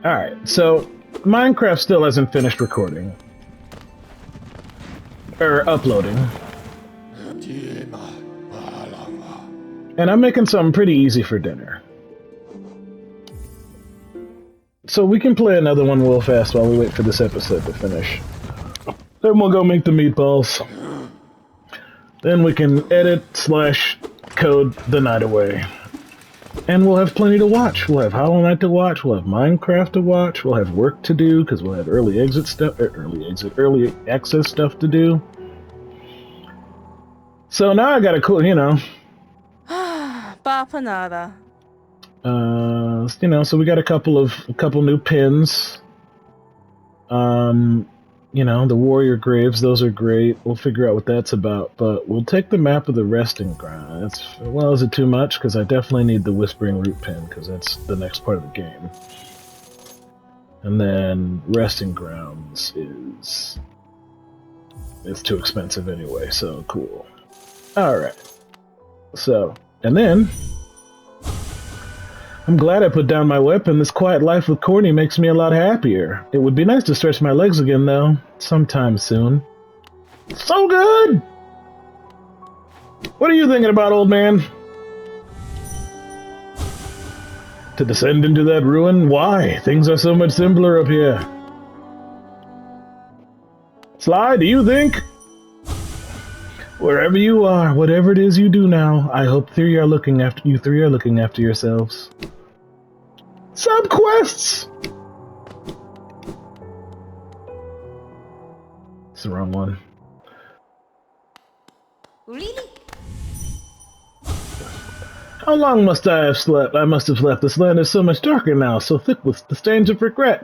Alright, so Minecraft still hasn't finished recording. Or uploading. And I'm making something pretty easy for dinner. So we can play another one real fast while we wait for this episode to finish. Then we'll go make the meatballs. Then we can edit/code the night away. And we'll have plenty to watch. We'll have Howling to watch, we'll have Minecraft to watch, we'll have work to do, because we'll have early access stuff to do. So now I got a cool, Bapanada. So we got a couple new pins. The warrior graves, those are great. We'll figure out what that's about, but we'll take the map of the resting ground. Is it too much? Because I definitely need the whispering root pin, because that's the next part of the game. And then resting grounds it's too expensive anyway, so cool. Alright. So, and then I'm glad I put down my weapon. This quiet life with Courtney makes me a lot happier. It would be nice to stretch my legs again, though. Sometime soon. So good! What are you thinking about, old man? To descend into that ruin? Why? Things are so much simpler up here. Sly, do you think? Wherever you are, whatever it is you do now, I hope you three are looking after yourselves. Subquests! It's the wrong one. Really? How long must I have slept? I must have slept. This land is so much darker now, so thick with the stains of regret.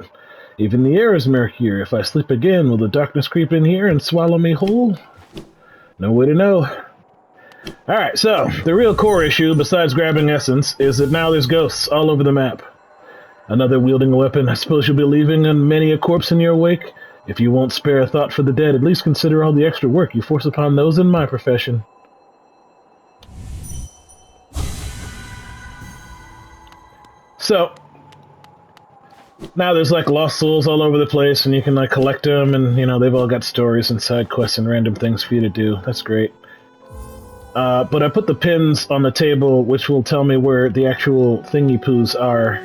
Even the air is murkier. If I sleep again, will the darkness creep in here and swallow me whole? No way to know. Alright, so, the real core issue, besides grabbing essence, is that now there's ghosts all over the map. Another wielding a weapon. I suppose you'll be leaving many a corpse in your wake? If you won't spare a thought for the dead, at least consider all the extra work you force upon those in my profession. So, now there's lost souls all over the place, and you can collect them, and they've all got stories and side quests and random things for you to do. That's great. But I put the pins on the table, which will tell me where the actual thingy-poos are.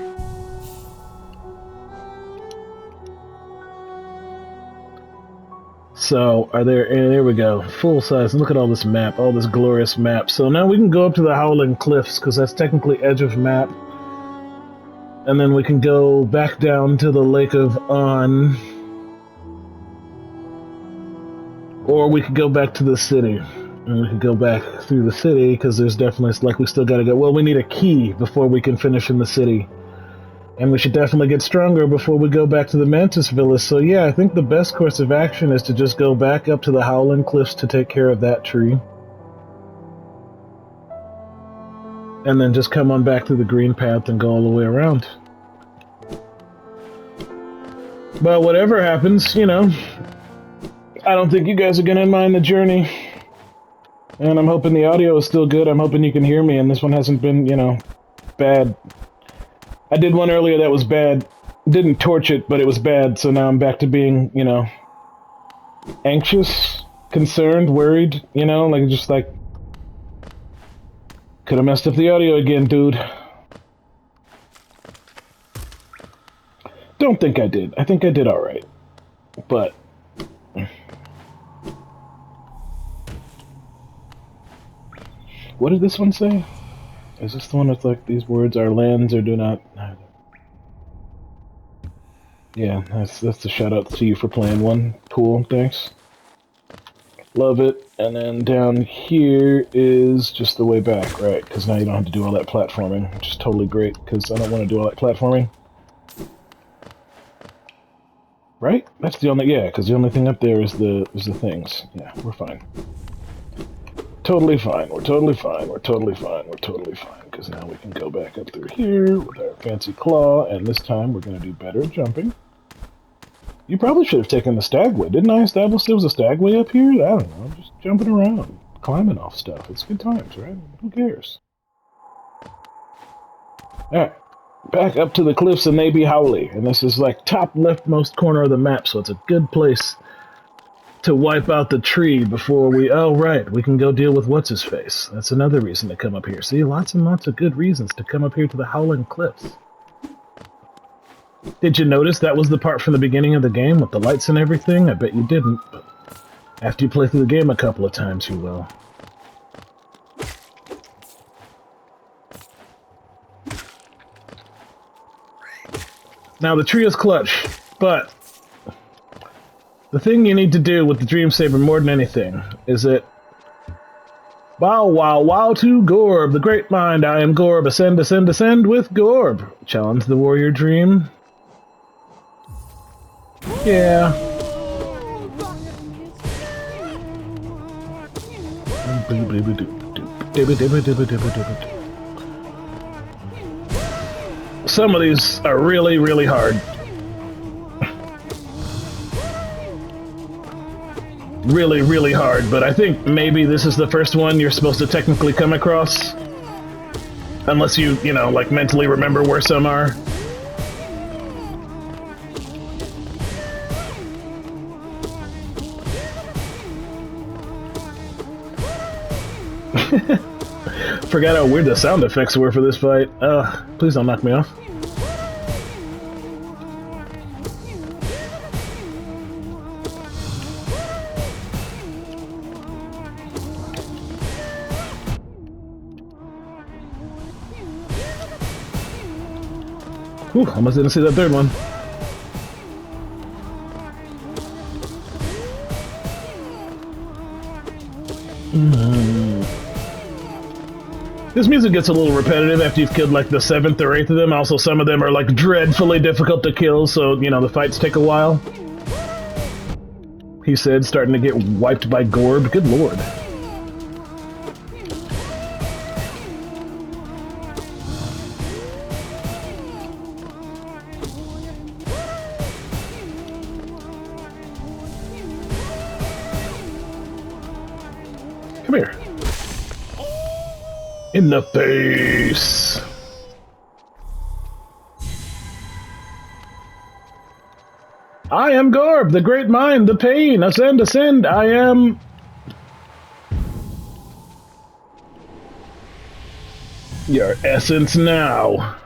So, there we go. Full size. Look at all this map, all this glorious map. So now we can go up to the Howling Cliffs, because that's technically edge of map. And then we can go back down to the Lake of On. Or we could go back to the city. And we could go back through the city, because there's definitely, we still gotta go. Well, we need a key before we can finish in the city. And we should definitely get stronger before we go back to the Mantis Villa. So yeah, I think the best course of action is to just go back up to the Howling Cliffs to take care of that tree. And then just come on back through the green path and go all the way around. But whatever happens, I don't think you guys are gonna mind the journey. And I'm hoping the audio is still good. I'm hoping you can hear me, and this one hasn't been, bad. I did one earlier that was bad. Didn't torch it, but it was bad, so now I'm back to being, anxious, concerned, worried, could have messed up the audio again, dude. Don't think I did. I think I did alright. But what did this one say? Is this the one that's these words are lands or do not? Yeah, that's the shout out to you for playing one. Cool, thanks. Love it. And then down here is just the way back, right? Because now you don't have to do all that platforming, which is totally great, because I don't want to do all that platforming. Right? That's the only, because the only thing up there is the things. Yeah, we're fine. Totally fine, we're totally fine, we're totally fine, we're totally fine, because now we can go back up through here with our fancy claw, and this time we're going to do better jumping. You probably should have taken the stagway. Didn't I establish there was a stagway up here? I don't know, just jumping around, climbing off stuff. It's good times, right? Who cares? Alright, back up to the cliffs and they be Howling. And this is like top leftmost corner of the map, so it's a good place to wipe out the tree before we... Oh, right, we can go deal with What's-His-Face. That's another reason to come up here. See, lots and lots of good reasons to come up here to the Howling Cliffs. Did you notice that was the part from the beginning of the game with the lights and everything? I bet you didn't, but after you play through the game a couple of times, you will. Now, the tree is clutch, but the thing you need to do with the Dream Saber more than anything is it... Wow, wow, wow to Gorb, the great mind, I am Gorb, ascend, ascend, ascend with Gorb. Challenge the warrior dream. Yeah. Some of these are really, really hard. Really, really hard, but I think maybe this is the first one you're supposed to technically come across. Unless you know, like mentally remember where some are. Forgot how weird the sound effects were for this fight. Please don't knock me off. Whew, almost didn't see that third one. This music gets a little repetitive after you've killed like the 7th or 8th of them. Also, some of them are like dreadfully difficult to kill, so, you know, the fights take a while. He said, starting to get wiped by Gorb. Good lord. Come here. In the face! I am Gorb, the great mind, the pain, ascend, ascend, I am... Your essence now.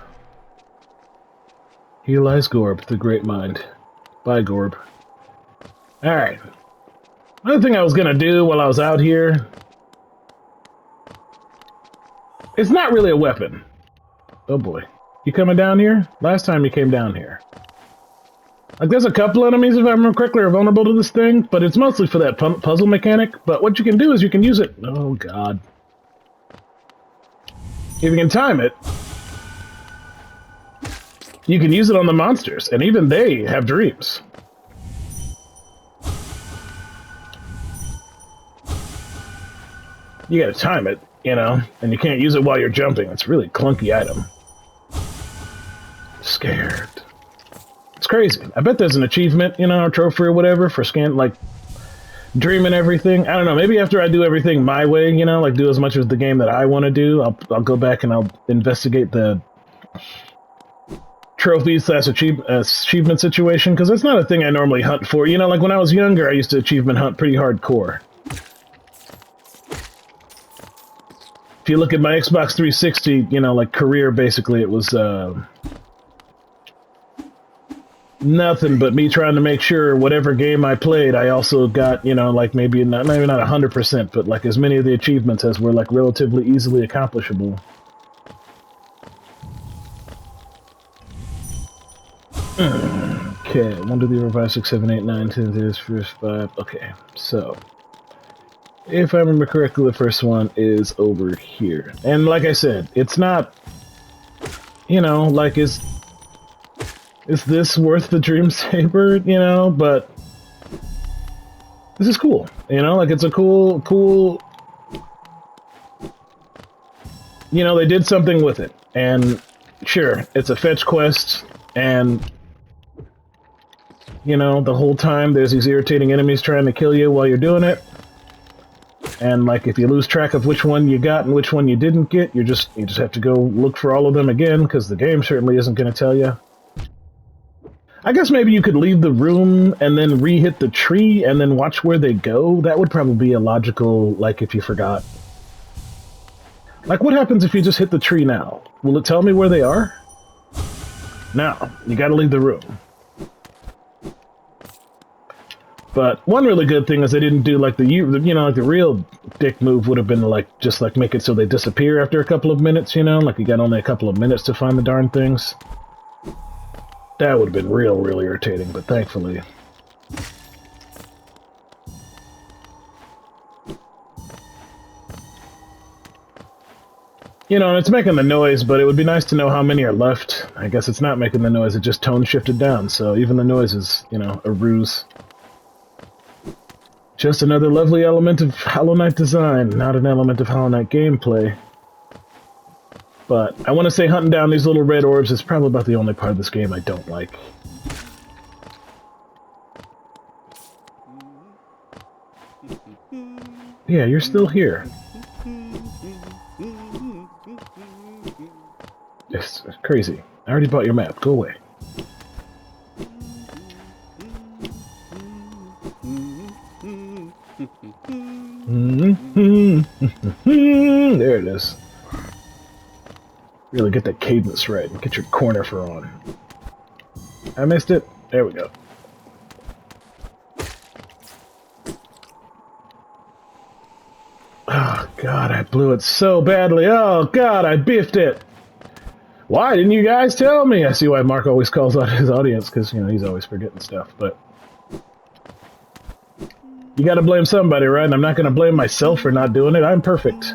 Here lies Gorb, the great mind. Bye, Gorb. Alright. Another thing I was gonna do while I was out here... It's not really a weapon. Oh boy. You coming down here? Last time you came down here. Like, there's a couple enemies, if I remember correctly, are vulnerable to this thing, but it's mostly for that puzzle mechanic. But what you can do is you can use it... Oh, God. If you can time it, you can use it on the monsters, and even they have dreams. You gotta time it, you know, and you can't use it while you're jumping. It's a really clunky item. Scared. It's crazy. I bet there's an achievement, you know, a trophy or whatever for like, dreaming everything. I don't know, maybe after I do everything my way, you know, like do as much of the game that I want to do, I'll go back and I'll investigate the trophy/achievement situation, because that's not a thing I normally hunt for. You know, like when I was younger, I used to achievement hunt pretty hardcore. If you look at my Xbox 360, you know, like career, basically, it was nothing but me trying to make sure whatever game I played, I also got, you know, like maybe not 100%, but like as many of the achievements as were like relatively easily accomplishable. Okay, 1, 2, 3, 4, 5, 6, 7, 8, 9, 10, 11, 12, 5. Okay, so if I remember correctly, the first one is over here. And like I said, it's not, you know, like, is this worth the Dream Saber, you know? But this is cool, you know? Like, it's a cool... You know, they did something with it. And sure, it's a fetch quest, and you know, the whole time there's these irritating enemies trying to kill you while you're doing it. And like if you lose track of which one you got and which one you didn't get, you just have to go look for all of them again, because the game certainly isn't going to tell you. I guess maybe you could leave the room and then re-hit the tree and then watch where they go. That would probably be a logical, like, if you forgot. Like, what happens if you just hit the tree now? Will it tell me where they are? No, you gotta leave the room. But one really good thing is they didn't do like like the real dick move would have been like just like make it so they disappear after a couple of minutes, you know, like you got only a couple of minutes to find the darn things. That would have been really irritating, but thankfully. You know, it's making the noise, but it would be nice to know how many are left. I guess it's not making the noise, it just tone shifted down, so even the noise is, you know, a ruse. Just another lovely element of Hollow Knight design, not an element of Hollow Knight gameplay. But I want to say hunting down these little red orbs is probably about the only part of this game I don't like. Yeah, you're still here. It's crazy. I already bought your map. Go away. There it is. Really get that cadence right and get your corner for on. I missed it. There we go. Oh god, I blew it so badly. Oh god, I biffed it. Why didn't you guys tell me? I see why Mark always calls out his audience, because, you know, he's always forgetting stuff, but... You gotta blame somebody, right? And I'm not gonna blame myself for not doing it. I'm perfect.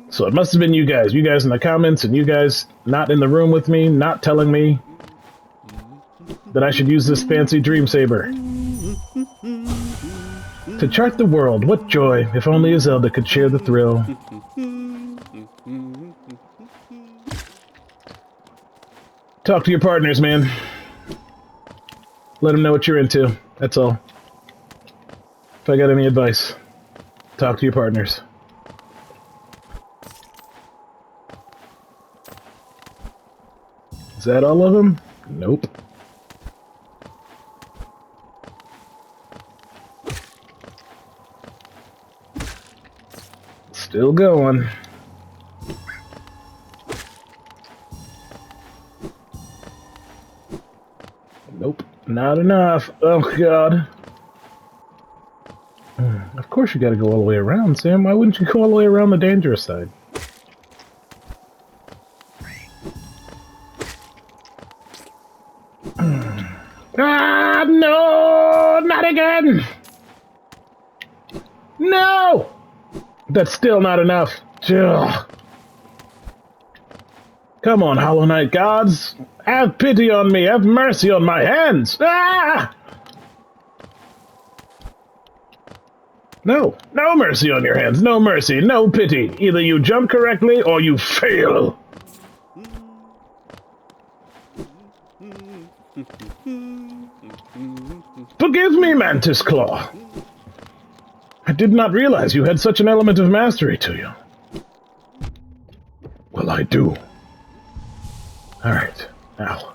So it must have been you guys. You guys in the comments, and you guys not in the room with me, not telling me that I should use this fancy Dream Saber. To chart the world, what joy, if only a Zelda could share the thrill. Talk to your partners, man. Let them know what you're into. That's all. If I got any advice, talk to your partners. Is that all of them? Nope. Still going. Nope, not enough. Oh god. Of course you gotta go all the way around, Sam. Why wouldn't you go all the way around the dangerous side? Ah, no! Not again! No! That's still not enough. Ugh. Come on, Hollow Knight gods! Have pity on me! Have mercy on my hands! Ah! No. No mercy on your hands. No mercy. No pity. Either you jump correctly or you fail. Forgive me, Mantis Claw. I did not realize you had such an element of mastery to you. Well, I do. Alright. Ow.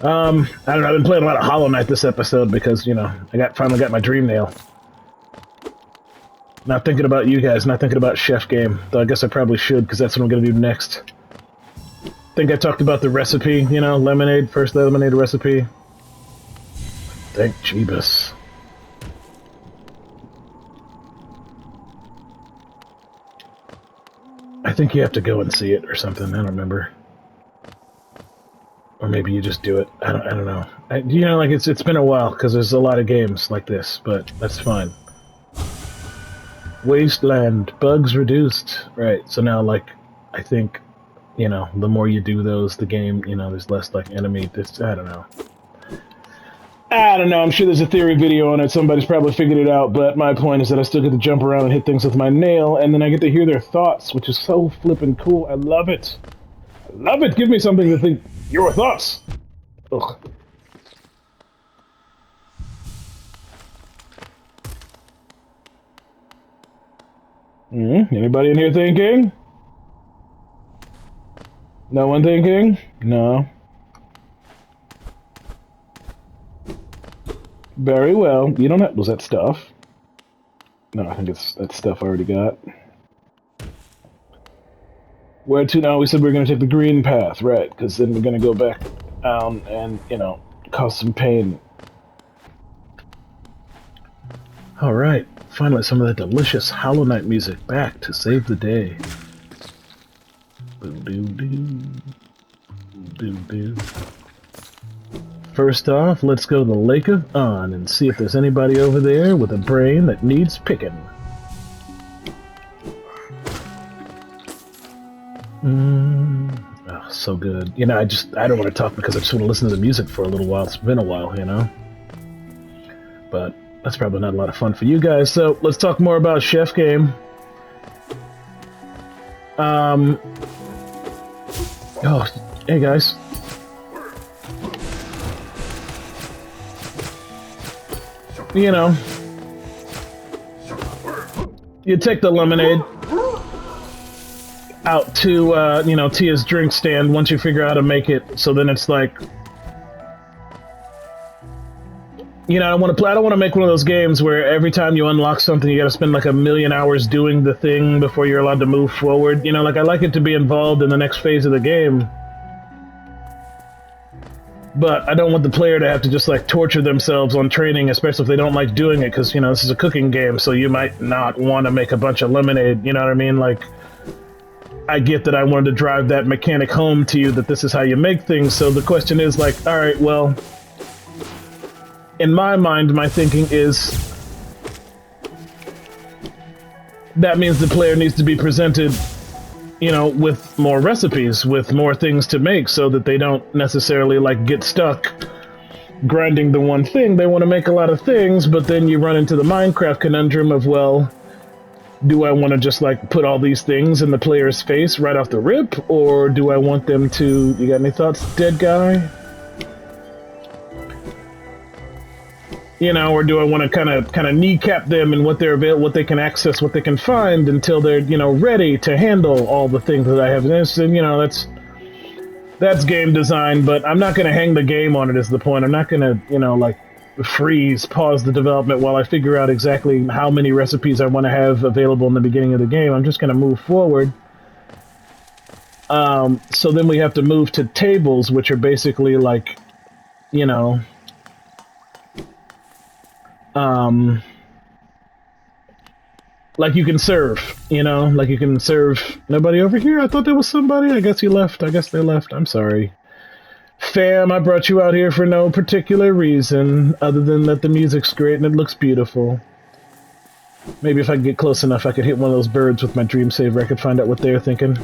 I don't know, I've been playing a lot of Hollow Knight this episode because, you know, I finally got my dream nail. Not thinking about you guys, not thinking about Chef Game. Though I guess I probably should, because that's what I'm going to do next. Think I talked about the recipe, you know, lemonade, first lemonade recipe. Thank Jeebus. I think you have to go and see it or something, I don't remember. Or maybe you just do it. I don't know. You know, like it's been a while because there's a lot of games like this, but that's fine. Wasteland, bugs reduced. Right, so now, like, I think, you know, the more you do those, the game, you know, there's less, like, enemy. I don't know. I don't know, I'm sure there's a theory video on it. Somebody's probably figured it out, but my point is that I still get to jump around and hit things with my nail, and then I get to hear their thoughts, which is so flippin' cool. I love it. I love it. Give me something to think. Your thoughts. Ugh. Anybody in here thinking? No one thinking? No. Very well. You don't have... Was that stuff? No, I think it's that stuff I already got. Where to now? We said we were going to take the green path, right? Because then we're going to go back down and, you know, cause some pain. Alright, finally some of that delicious Hollow Knight music back to save the day. First off, let's go to the Lake of On and see if there's anybody over there with a brain that needs picking. Oh, so good. You know, I don't want to talk because I just want to listen to the music for a little while. It's been a while, you know? But that's probably not a lot of fun for you guys, so let's talk more about Chef Game. Oh, hey guys. You know, you take the lemonade out to, you know, Tia's drink stand once you figure out how to make it, so then it's like, you know, I don't want to make one of those games where every time you unlock something, you gotta spend like 1,000,000 hours doing the thing before you're allowed to move forward. You know, like, I like it to be involved in the next phase of the game. But I don't want the player to have to just, like, torture themselves on training, especially if they don't like doing it, because, you know, this is a cooking game, so you might not want to make a bunch of lemonade, you know what I mean? Like, I get that I wanted to drive that mechanic home to you, that this is how you make things, so the question is, like, alright, well... In my mind, my thinking is that means the player needs to be presented, you know, with more recipes, with more things to make, so that they don't necessarily, like, get stuck grinding the one thing. They want to make a lot of things, but then you run into the Minecraft conundrum of, well, do I want to just, like, put all these things in the player's face right off the rip, or do I want them to... You got any thoughts, dead guy? You know, or do I want to kind of kneecap them and what they can access, what they can find until they're, you know, ready to handle all the things that I have. And, you know, that's game design, but I'm not going to hang the game on it is the point. I'm not going to, you know, like, pause the development while I figure out exactly how many recipes I want to have available in the beginning of the game. I'm just going to move forward. So then we have to move to tables, which are basically like, you know... like you can serve, you know? Like you can serve... Nobody over here? I thought there was somebody. I guess you left. I guess they left. I'm sorry. Fam, I brought you out here for no particular reason, other than that the music's great and it looks beautiful. Maybe if I could get close enough, I could hit one of those birds with my dream saver. I could find out what they're thinking.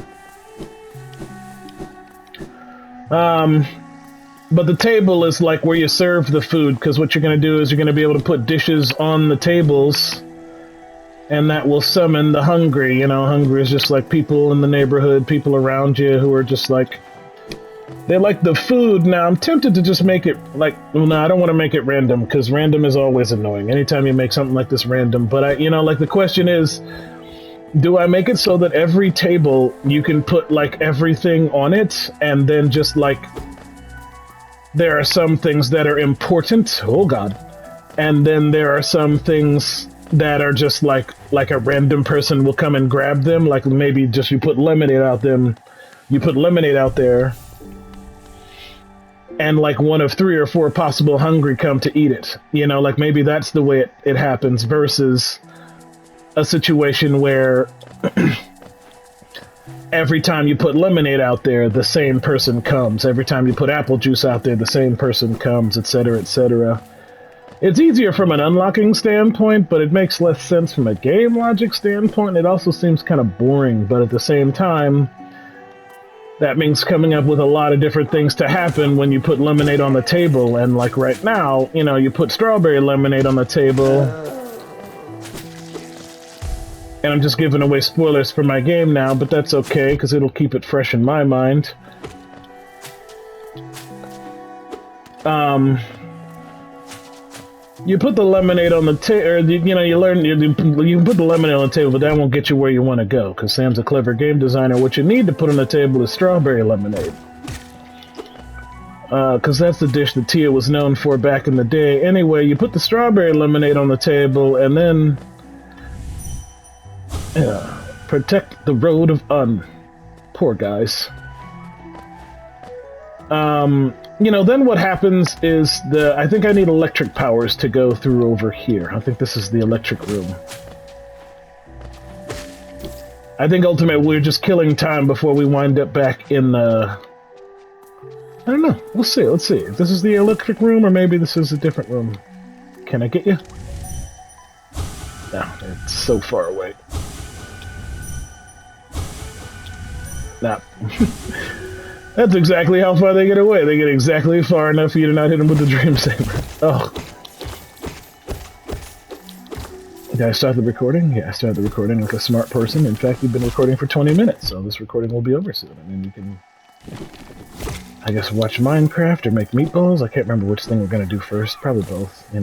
But the table is like where you serve the food, because what you're going to do is you're going to be able to put dishes on the tables, and that will summon the hungry. You know, hungry is just like people in the neighborhood, people around you who are just like, they like the food. Now, I'm tempted to just make it like, well, no, I don't want to make it random, because random is always annoying. Anytime you make something like this random, but you know, like the question is, do I make it so that every table you can put like everything on it, and then just like, there are some things that are important, oh god, and then there are some things that are just like a random person will come and grab them, like maybe just you put lemonade out there, and like one of 3 or 4 possible hungry come to eat it, you know, like maybe that's the way it happens, versus a situation where every time you put lemonade out there, the same person comes. Every time you put apple juice out there, the same person comes, etc., etc. It's easier from an unlocking standpoint, but it makes less sense from a game logic standpoint. It also seems kind of boring, but at the same time, that means coming up with a lot of different things to happen when you put lemonade on the table. And like right now, you know, you put strawberry lemonade on the table... And I'm just giving away spoilers for my game now, but that's okay, because it'll keep it fresh in my mind. You put the lemonade on the table, or you learn you can put the lemonade on the table, but that won't get you where you want to go. Because Sam's a clever game designer. What you need to put on the table is strawberry lemonade. Because that's the dish that Tia was known for back in the day. Anyway, you put the strawberry lemonade on the table, and then protect the road of poor guys. Then what happens is I think I need electric powers to go through over here. I think this is the electric room. I think ultimately we're just killing time before we wind up back in the... I don't know. We'll see. Let's see. If this is the electric room, or maybe this is a different room. Can I get you? No, it's so far away. Nah. That's exactly how far they get away. They get exactly far enough for you to not hit them with the Dream Saber. Oh. Did I start the recording? Yeah, I started the recording like a smart person. In fact, we've been recording for 20 minutes, so this recording will be over soon. I mean, you can, I guess, watch Minecraft or make meatballs. I can't remember which thing we're going to do first. Probably both,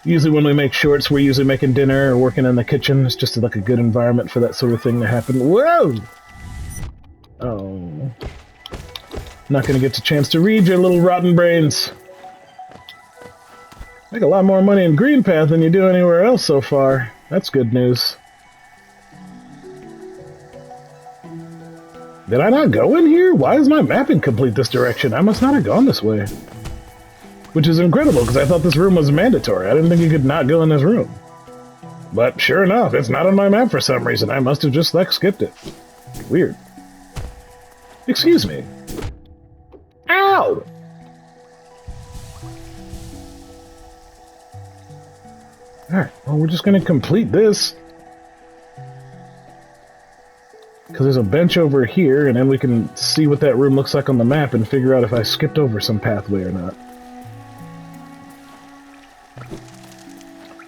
Usually when we make shorts, we're usually making dinner or working in the kitchen. It's just like a good environment for that sort of thing to happen. Whoa! Oh. Not gonna get a chance to read your little rotten brains. Make a lot more money in Green Path than you do anywhere else so far. That's good news. Did I not go in here? Why is my map incomplete this direction? I must not have gone this way. Which is incredible, because I thought this room was mandatory. I didn't think you could not go in this room. But sure enough, it's not on my map for some reason. I must have just, skipped it. Weird. Excuse me. Ow! Alright, well, we're just gonna complete this. Because there's a bench over here, and then we can see what that room looks like on the map and figure out if I skipped over some pathway or not.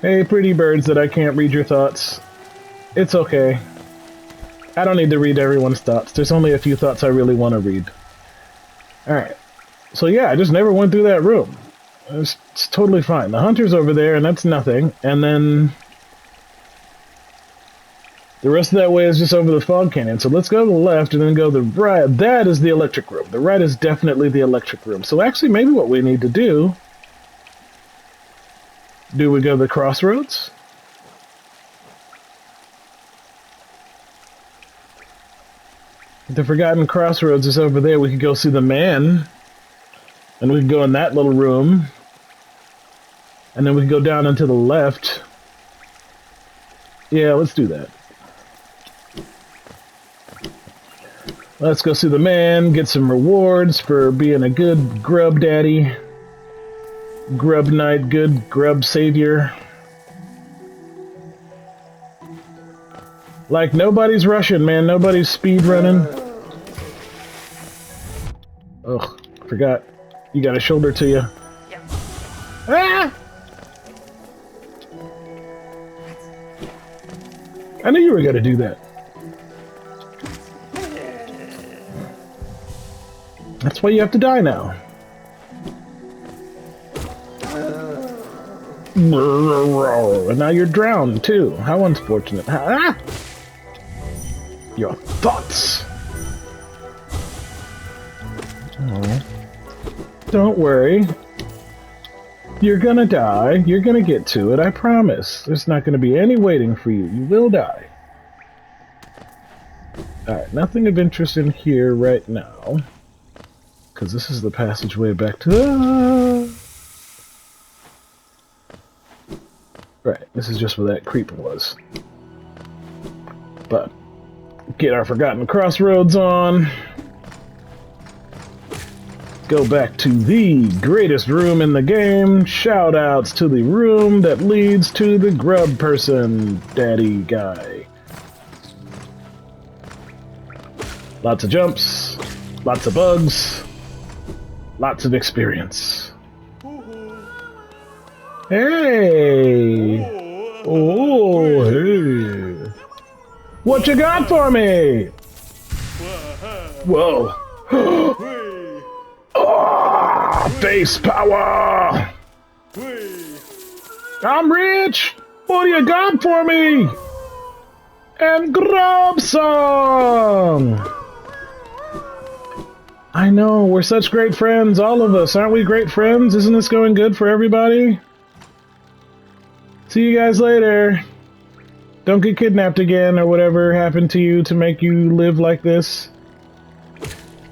Hey, pretty birds that I can't read your thoughts. It's okay. I don't need to read everyone's thoughts. There's only a few thoughts I really want to read. Alright. So yeah, I just never went through that room. It's totally fine. The hunter's over there, and that's nothing. And then... the rest of that way is just over the fog canyon. So let's go to the left and then go to the right. That is the electric room. The right is definitely the electric room. So actually, maybe what we need to do... do we go to the crossroads? The Forgotten Crossroads is over there. We could go see the man. And we could go in that little room. And then we could go down and to the left. Yeah, let's do that. Let's go see the man, get some rewards for being a good grub daddy. Grub knight, good grub savior. Like, nobody's rushing, man. Nobody's speed running. Ugh, forgot. You got a shoulder to you. Yeah. Ah! I knew you were gonna do that. That's why you have to die now. And now you're drowned, too. How unfortunate. Ah! Your thoughts. Oh. Don't worry. You're gonna die. You're gonna get to it, I promise. There's not gonna be any waiting for you. You will die. Alright, nothing of interest in here right now. Because this is the passageway back to the... right, this is just where that creeper was. But, get our Forgotten Crossroads on. Go back to the greatest room in the game. Shoutouts to the room that leads to the grub person daddy guy. Lots of jumps, lots of bugs, lots of experience. Hey! Oh, hey! What you got for me? Whoa! Oh, face power! I'm rich! What do you got for me? And grub song! I know, we're such great friends, all of us. Aren't we great friends? Isn't this going good for everybody? See you guys later. Don't get kidnapped again or whatever happened to you to make you live like this.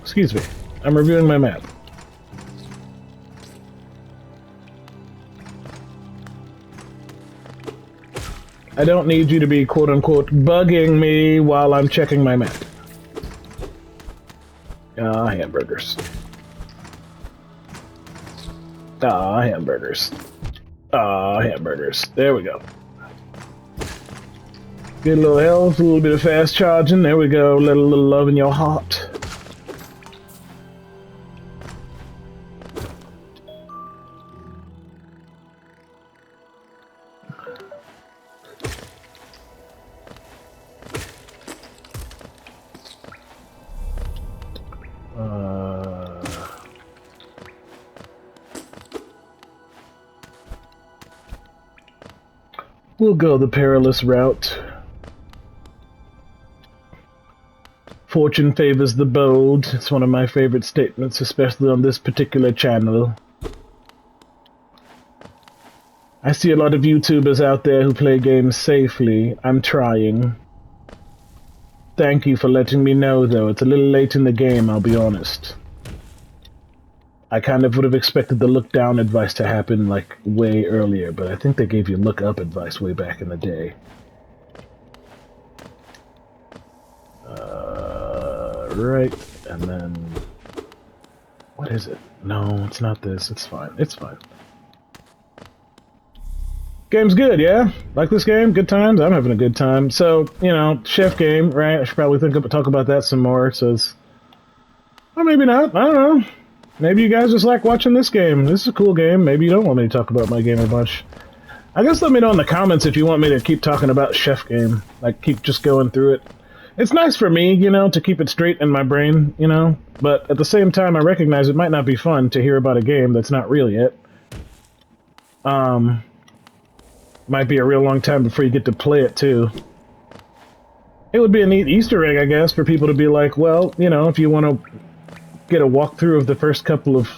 Excuse me. I'm reviewing my map. I don't need you to be quote-unquote bugging me while I'm checking my map. Ah, hamburgers. Ah, hamburgers. Ah, hamburgers. There we go. Get a little health, a little bit of fast charging. There we go. Let a little love in your heart. We'll go the perilous route. Fortune favors the bold. It's one of my favorite statements, especially on this particular channel. I see a lot of YouTubers out there who play games safely. I'm trying. Thank you for letting me know, though. It's a little late in the game, I'll be honest. I kind of would have expected the look-down advice to happen, like, way earlier, but I think they gave you look-up advice way back in the day. Right, and then... What is it? No, it's not this. It's fine. It's fine. Game's good, yeah? Like this game? Good times? I'm having a good time. So, you know, chef game, right? I should probably talk about that some more, so it's... Or maybe not. I don't know. Maybe you guys just like watching this game. This is a cool game. Maybe you don't want me to talk about my game a bunch. I guess let me know in the comments if you want me to keep talking about Chef Game. Like, keep just going through it. It's nice for me, you know, to keep it straight in my brain, you know? But at the same time, I recognize it might not be fun to hear about a game that's not real yet. Might be a real long time before you get to play it, too. It would be a neat Easter egg, I guess, for people to be like, well, you know, if you want to get a walkthrough of the first couple of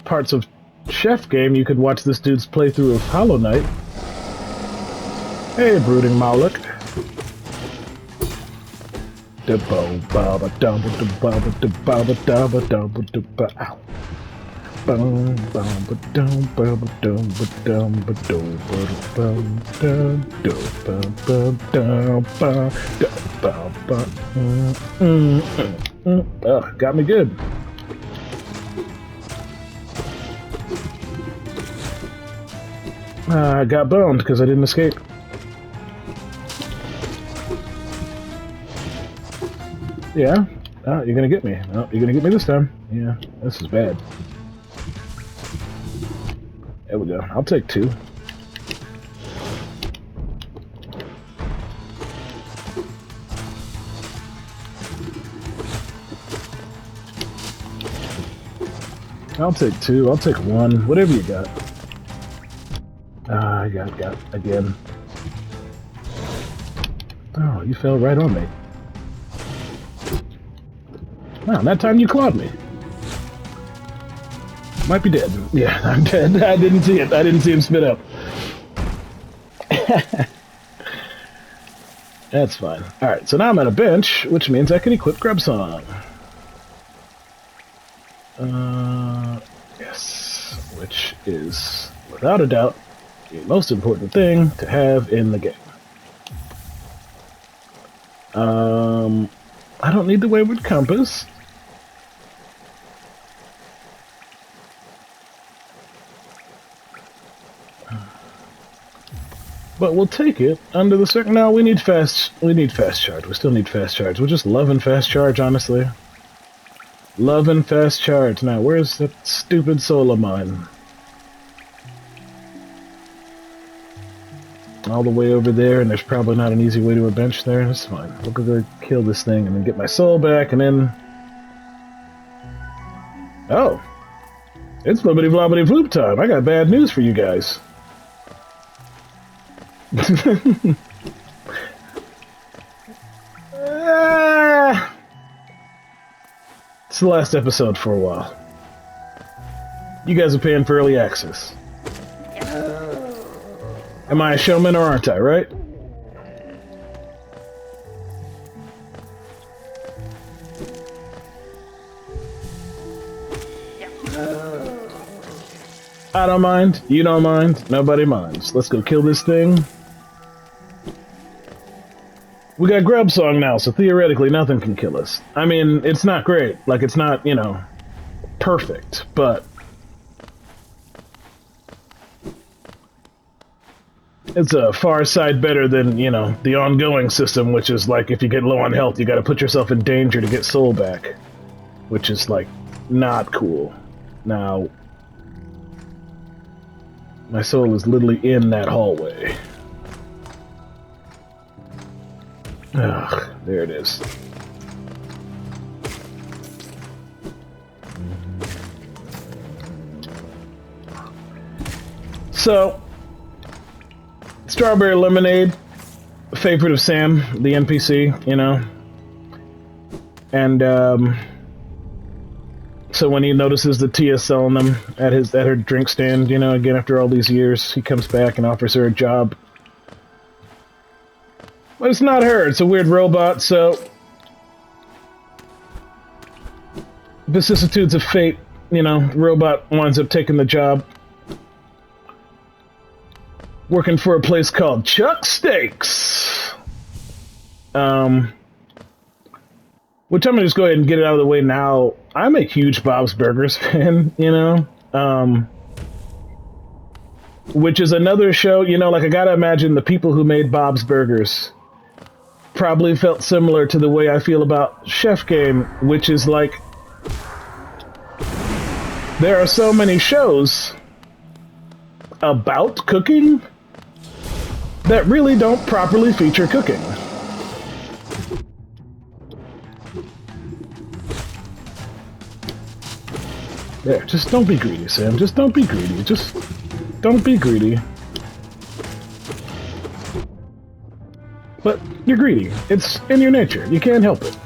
parts of Chef Game, you could watch this dude's playthrough of Hollow Knight. Hey, Brooding Moloch. Got me good. I got boned because I didn't escape. Yeah? Oh, you're gonna get me. Oh, you're gonna get me this time. Yeah, this is bad. There we go. I'll take 2. I'll take 2. I'll take 1. Whatever you got. I got again. Oh, you fell right on me. Wow, that time you clawed me. Might be dead. Yeah, I'm dead. I didn't see it. I didn't see him spit up. That's fine. Alright, so now I'm at a bench, which means I can equip Grub Song. Yes. Which is, without a doubt, the most important thing to have in the game. I don't need the Wayward Compass. But we'll take it under the circle. No, we need fast charge. We still need fast charge. We're just loving fast charge, honestly. Loving fast charge. Now, where's that stupid soul of mine? All the way over there, and there's probably not an easy way to a bench there. That's fine. We'll go kill this thing and then get my soul back, and then... Oh! It's flippity floppity floop time. I got bad news for you guys. It's the last episode for a while. You guys are paying for early access. Am I a showman or aren't I, right? I don't mind. You don't mind. Nobody minds. Let's go kill this thing. We got Grub Song now, so theoretically nothing can kill us. I mean, it's not great. Like, it's not, you know, perfect, but it's a far side better than, you know, the ongoing system, which is like if you get low on health, you gotta put yourself in danger to get soul back, which is, like, not cool. Now, my soul is literally in that hallway. Ugh, there it is. So, Strawberry Lemonade, favorite of Sam, the NPC, you know? And, so when he notices that Tia's selling them at her drink stand, you know, again after all these years, he comes back and offers her a job. But it's not her, it's a weird robot, so vicissitudes of fate, you know, the robot winds up taking the job. Working for a place called Chuck Steaks. Which I'm gonna just go ahead and get it out of the way now. I'm a huge Bob's Burgers fan, you know? Which is another show, you know, like I gotta imagine the people who made Bob's Burgers probably felt similar to the way I feel about Chef Game, which is like, there are so many shows about cooking that really don't properly feature cooking. There, just don't be greedy, Sam. Just don't be greedy. Just don't be greedy. But you're greedy. It's in your nature. You can't help it.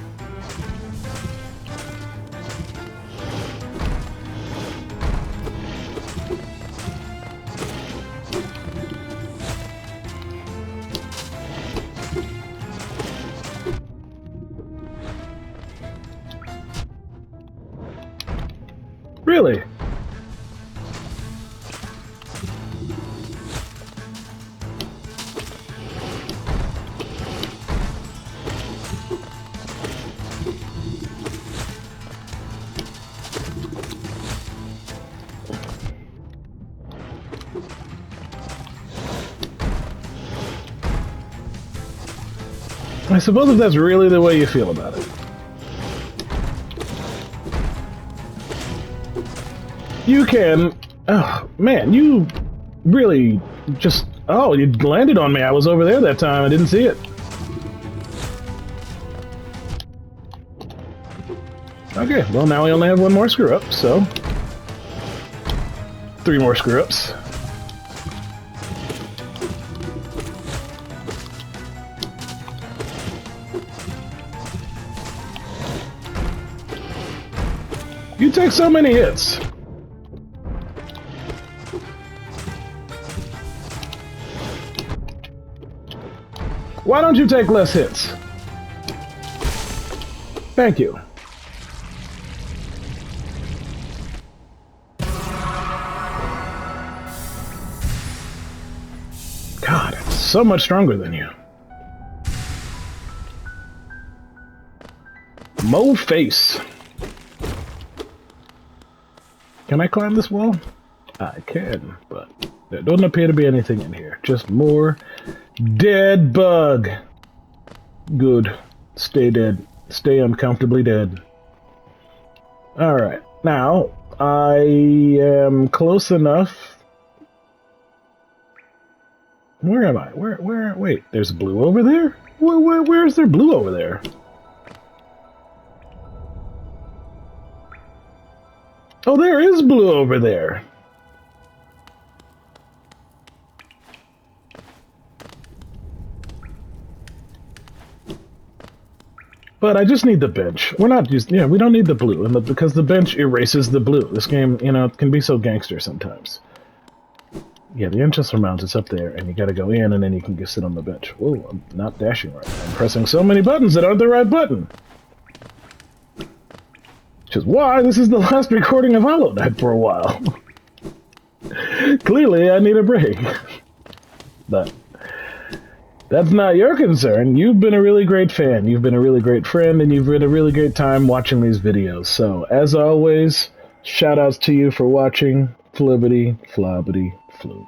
Really? I suppose if that's really the way you feel about it. You can... Oh, man, you really just... Oh, you landed on me. I was over there that time. I didn't see it. Okay, well, now we only have one more screw-up, so... 3 more screw-ups. You take so many hits. Why don't you take less hits? Thank you. God, it's so much stronger than you. Mo face. Can I climb this wall? I can, but there doesn't appear to be anything in here. Just more dead bug. Good. Stay dead. Stay uncomfortably dead. Alright. Now, I am close enough. Where am I? Where? Wait, there's blue over there? Where is there blue over there? Oh, there is blue over there. But I just need the bench. We're not just, we don't need the blue, because the bench erases the blue. This game, can be so gangster sometimes. Yeah, the Ancestral Mount is up there, and you gotta go in, and then you can just sit on the bench. Whoa, I'm not dashing right now. I'm pressing so many buttons that aren't the right button. Which is why this is the last recording of Hollow Knight for a while. Clearly, I need a break. But that's not your concern. You've been a really great fan. You've been a really great friend, and you've had a really great time watching these videos. So, as always, shoutouts to you for watching. Flibbity, flobbity, floob.